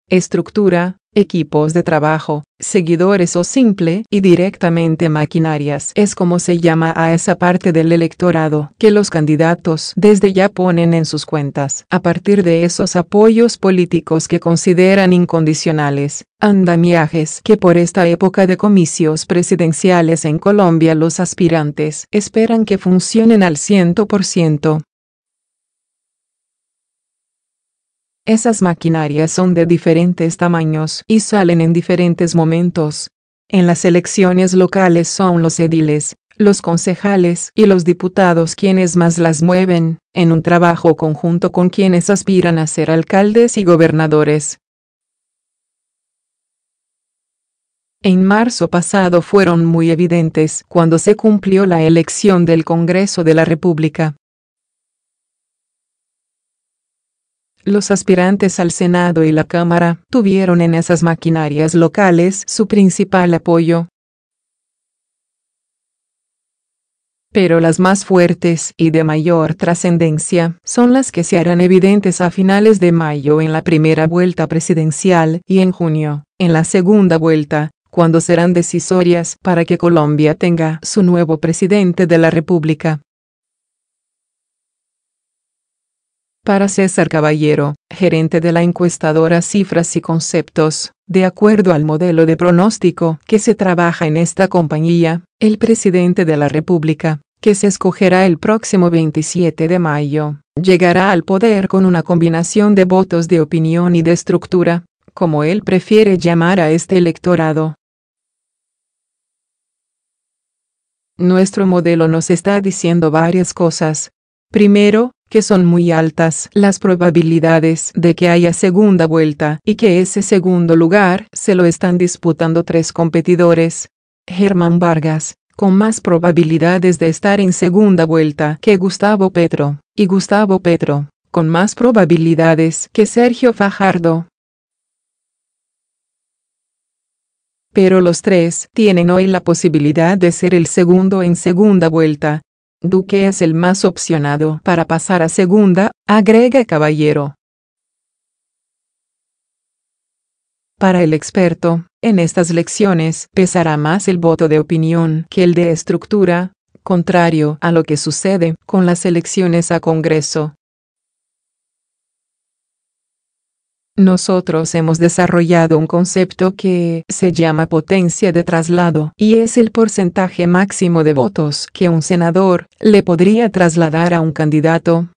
estructura, equipos de trabajo, seguidores o simple y directamente maquinarias. Es como se llama a esa parte del electorado que los candidatos desde ya ponen en sus cuentas. A partir de esos apoyos políticos que consideran incondicionales, andamiajes que por esta época de comicios presidenciales en Colombia los aspirantes esperan que funcionen al 100%. Esas maquinarias son de diferentes tamaños y salen en diferentes momentos. En las elecciones locales son los ediles, los concejales y los diputados quienes más las mueven, en un trabajo conjunto con quienes aspiran a ser alcaldes y gobernadores. En marzo pasado fueron muy evidentes cuando se cumplió la elección del Congreso de la República. Los aspirantes al Senado y la Cámara tuvieron en esas maquinarias locales su principal apoyo. Pero las más fuertes y de mayor trascendencia son las que se harán evidentes a finales de mayo en la primera vuelta presidencial y en junio, en la segunda vuelta, cuando serán decisorias para que Colombia tenga su nuevo presidente de la República. Para César Caballero, gerente de la encuestadora Cifras y Conceptos, de acuerdo al modelo de pronóstico que se trabaja en esta compañía, el presidente de la República, que se escogerá el próximo 27 de mayo, llegará al poder con una combinación de votos de opinión y de estructura, como él prefiere llamar a este electorado. Nuestro modelo nos está diciendo varias cosas. Primero, que son muy altas las probabilidades de que haya segunda vuelta y que ese segundo lugar se lo están disputando tres competidores. Germán Vargas, con más probabilidades de estar en segunda vuelta que Gustavo Petro, y Gustavo Petro, con más probabilidades que Sergio Fajardo. Pero los tres tienen hoy la posibilidad de ser el segundo en segunda vuelta. Duque es el más opcionado para pasar a segunda, agrega Caballero. Para el experto, en estas elecciones pesará más el voto de opinión que el de estructura, contrario a lo que sucede con las elecciones a Congreso. Nosotros hemos desarrollado un concepto que se llama potencia de traslado y es el porcentaje máximo de votos que un senador le podría trasladar a un candidato.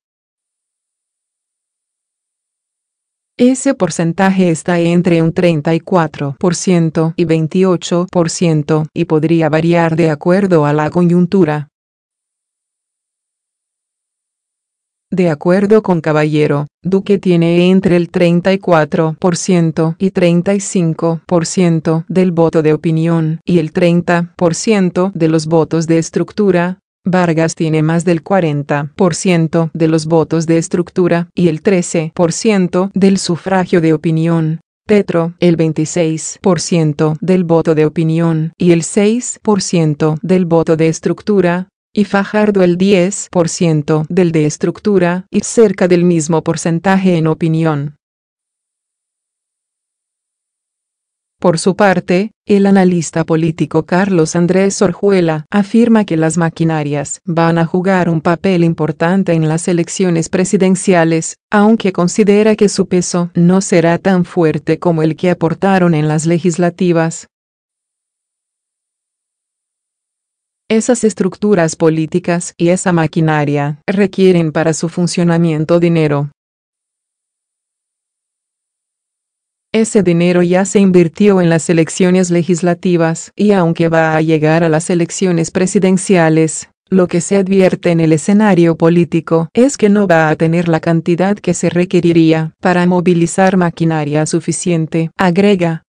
Ese porcentaje está entre un 34% y 28% y podría variar de acuerdo a la coyuntura. De acuerdo con Caballero, Duque tiene entre el 34% y 35% del voto de opinión y el 30% de los votos de estructura. Vargas tiene más del 40% de los votos de estructura y el 13% del sufragio de opinión. Petro, el 26% del voto de opinión y el 6% del voto de estructura. Y Fajardo el 10% del de estructura y cerca del mismo porcentaje en opinión. Por su parte, el analista político Carlos Andrés Orjuela afirma que las maquinarias van a jugar un papel importante en las elecciones presidenciales, aunque considera que su peso no será tan fuerte como el que aportaron en las legislativas. Esas estructuras políticas y esa maquinaria requieren para su funcionamiento dinero. Ese dinero ya se invirtió en las elecciones legislativas y aunque va a llegar a las elecciones presidenciales, lo que se advierte en el escenario político es que no va a tener la cantidad que se requeriría para movilizar maquinaria suficiente, agrega.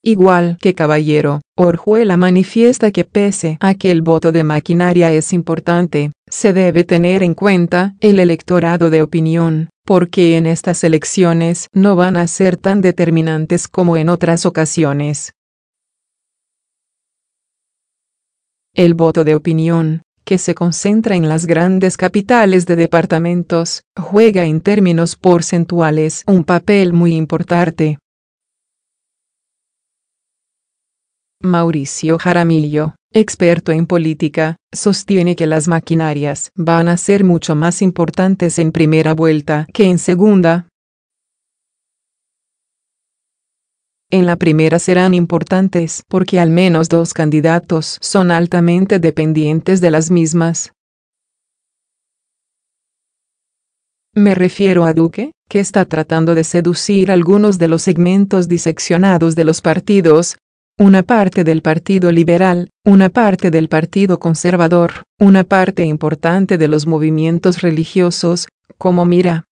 Igual que Caballero, Orjuela manifiesta que pese a que el voto de maquinaria es importante, se debe tener en cuenta el electorado de opinión, porque en estas elecciones no van a ser tan determinantes como en otras ocasiones. El voto de opinión, que se concentra en las grandes capitales de departamentos, juega en términos porcentuales un papel muy importante. Mauricio Jaramillo, experto en política, sostiene que las maquinarias van a ser mucho más importantes en primera vuelta que en segunda. En la primera serán importantes porque al menos dos candidatos son altamente dependientes de las mismas. Me refiero a Duque, que está tratando de seducir algunos de los segmentos diseccionados de los partidos, una parte del Partido Liberal, una parte del Partido Conservador, una parte importante de los movimientos religiosos, como Mira.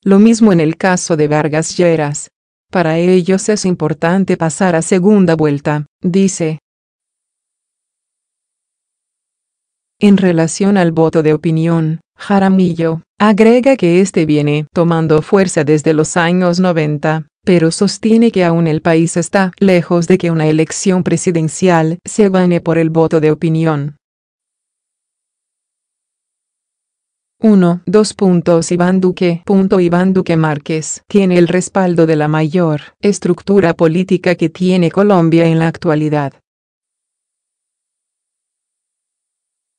Lo mismo en el caso de Vargas Lleras. Para ellos es importante pasar a segunda vuelta, dice. En relación al voto de opinión, Jaramillo agrega que este viene tomando fuerza desde los años 90, pero sostiene que aún el país está lejos de que una elección presidencial se gane por el voto de opinión. 1. Iván Duque. Iván Duque Márquez tiene el respaldo de la mayor estructura política que tiene Colombia en la actualidad.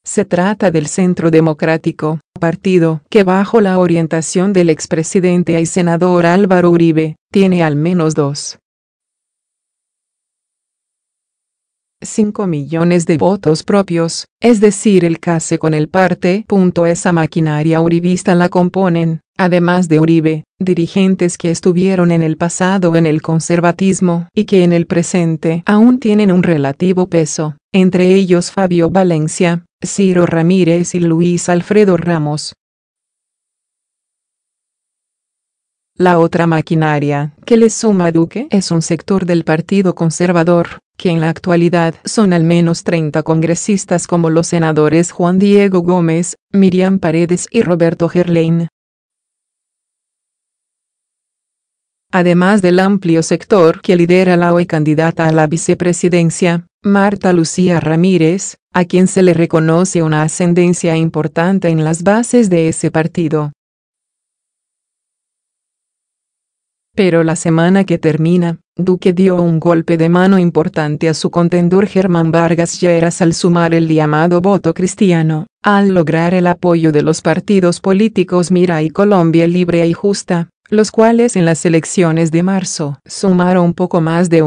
Se trata del Centro Democrático, partido que bajo la orientación del expresidente y senador Álvaro Uribe, tiene al menos 2,5 millones de votos propios, es decir el case con el parte. Esa maquinaria uribista la componen, además de Uribe, dirigentes que estuvieron en el pasado en el conservatismo y que en el presente aún tienen un relativo peso, entre ellos Fabio Valencia, Ciro Ramírez y Luis Alfredo Ramos. La otra maquinaria que le suma a Duque es un sector del Partido Conservador, que en la actualidad son al menos 30 congresistas como los senadores Juan Diego Gómez, Miriam Paredes y Roberto Gerlain. Además del amplio sector que lidera la hoy candidata a la vicepresidencia, Marta Lucía Ramírez, a quien se le reconoce una ascendencia importante en las bases de ese partido. Pero la semana que termina, Duque dio un golpe de mano importante a su contendor Germán Vargas Lleras al sumar el llamado voto cristiano, al lograr el apoyo de los partidos políticos Mira y Colombia Libre y Justa, los cuales en las elecciones de marzo sumaron poco más de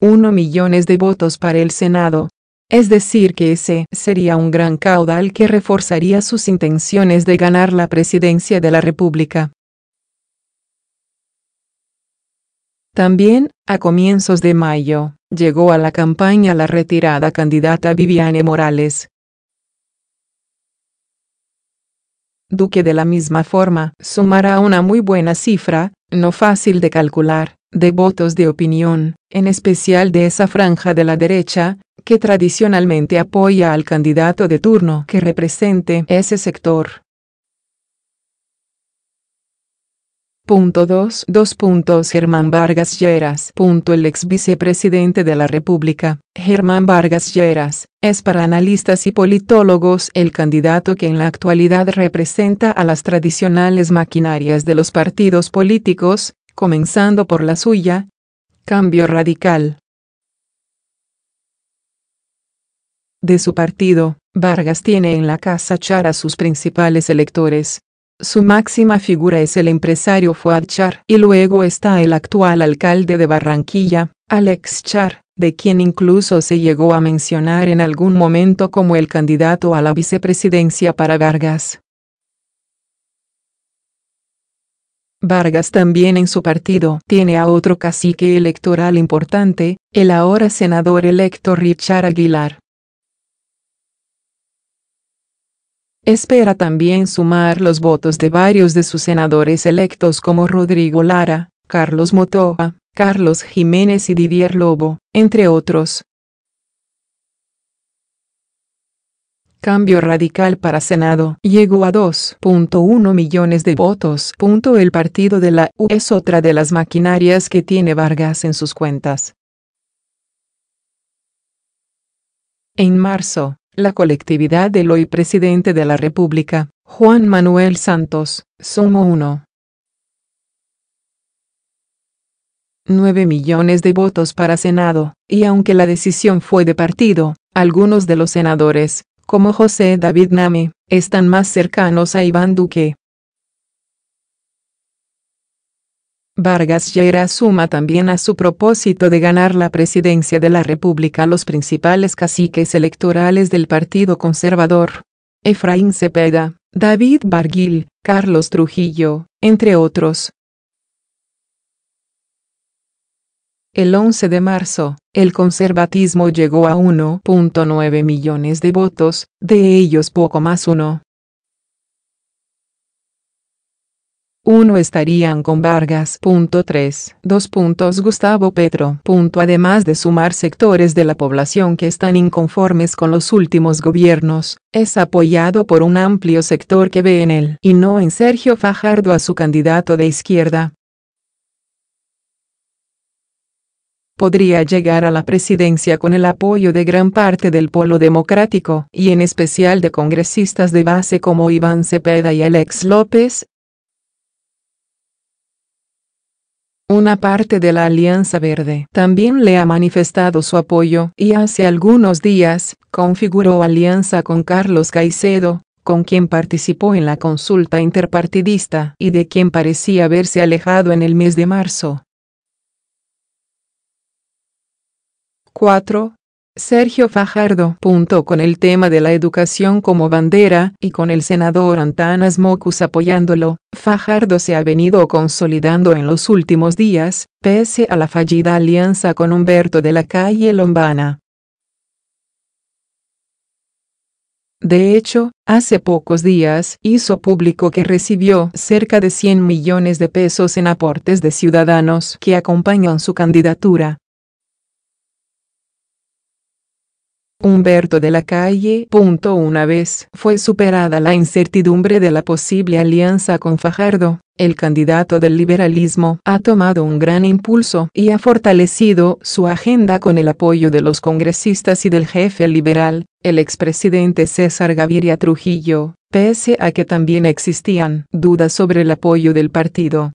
1 millones de votos para el Senado. Es decir que ese sería un gran caudal que reforzaría sus intenciones de ganar la presidencia de la República. También, a comienzos de mayo, llegó a la campaña la retirada candidata Viviane Morales. Duque de la misma forma sumará una muy buena cifra, no fácil de calcular, de votos de opinión, en especial de esa franja de la derecha, que tradicionalmente apoya al candidato de turno que represente ese sector. 2. Germán Vargas Lleras. El ex vicepresidente de la República, Germán Vargas Lleras, es para analistas y politólogos el candidato que en la actualidad representa a las tradicionales maquinarias de los partidos políticos, comenzando por la suya, Cambio Radical. De su partido, Vargas tiene en la Casa Char a sus principales electores. Su máxima figura es el empresario Fuad Char y luego está el actual alcalde de Barranquilla, Alex Char, de quien incluso se llegó a mencionar en algún momento como el candidato a la vicepresidencia para Vargas. Vargas también en su partido tiene a otro cacique electoral importante, el ahora senador electo Richard Aguilar. Espera también sumar los votos de varios de sus senadores electos como Rodrigo Lara, Carlos Motoa, Carlos Jiménez y Didier Lobo, entre otros. Cambio Radical para Senado llegó a 2.1 millones de votos. El partido de la U es otra de las maquinarias que tiene Vargas en sus cuentas. En marzo, la colectividad del hoy presidente de la República, Juan Manuel Santos, sumó 1,9 millones de votos para Senado, y aunque la decisión fue de partido, algunos de los senadores, como José David Name, están más cercanos a Iván Duque. Vargas Lleras suma también a su propósito de ganar la presidencia de la República los principales caciques electorales del Partido Conservador: Efraín Cepeda, David Barguil, Carlos Trujillo, entre otros. El 11 de marzo, el conservatismo llegó a 1.9 millones de votos, de ellos poco más 1,1 estarían con Vargas. 3. Gustavo Petro. Además de sumar sectores de la población que están inconformes con los últimos gobiernos, es apoyado por un amplio sector que ve en él y no en Sergio Fajardo a su candidato de izquierda. Podría llegar a la presidencia con el apoyo de gran parte del polo democrático y en especial de congresistas de base como Iván Cepeda y Alex López. Una parte de la Alianza Verde también le ha manifestado su apoyo y hace algunos días configuró alianza con Carlos Caicedo, con quien participó en la consulta interpartidista y de quien parecía haberse alejado en el mes de marzo. 4. Sergio Fajardo. Con el tema de la educación como bandera y con el senador Antanas Mockus apoyándolo, Fajardo se ha venido consolidando en los últimos días, pese a la fallida alianza con Humberto de la Calle Lombana. De hecho, hace pocos días hizo público que recibió cerca de 100 millones de pesos en aportes de ciudadanos que acompañan su candidatura. Humberto de la Calle. Una vez fue superada la incertidumbre de la posible alianza con Fajardo, el candidato del liberalismo ha tomado un gran impulso y ha fortalecido su agenda con el apoyo de los congresistas y del jefe liberal, el expresidente César Gaviria Trujillo, pese a que también existían dudas sobre el apoyo del partido.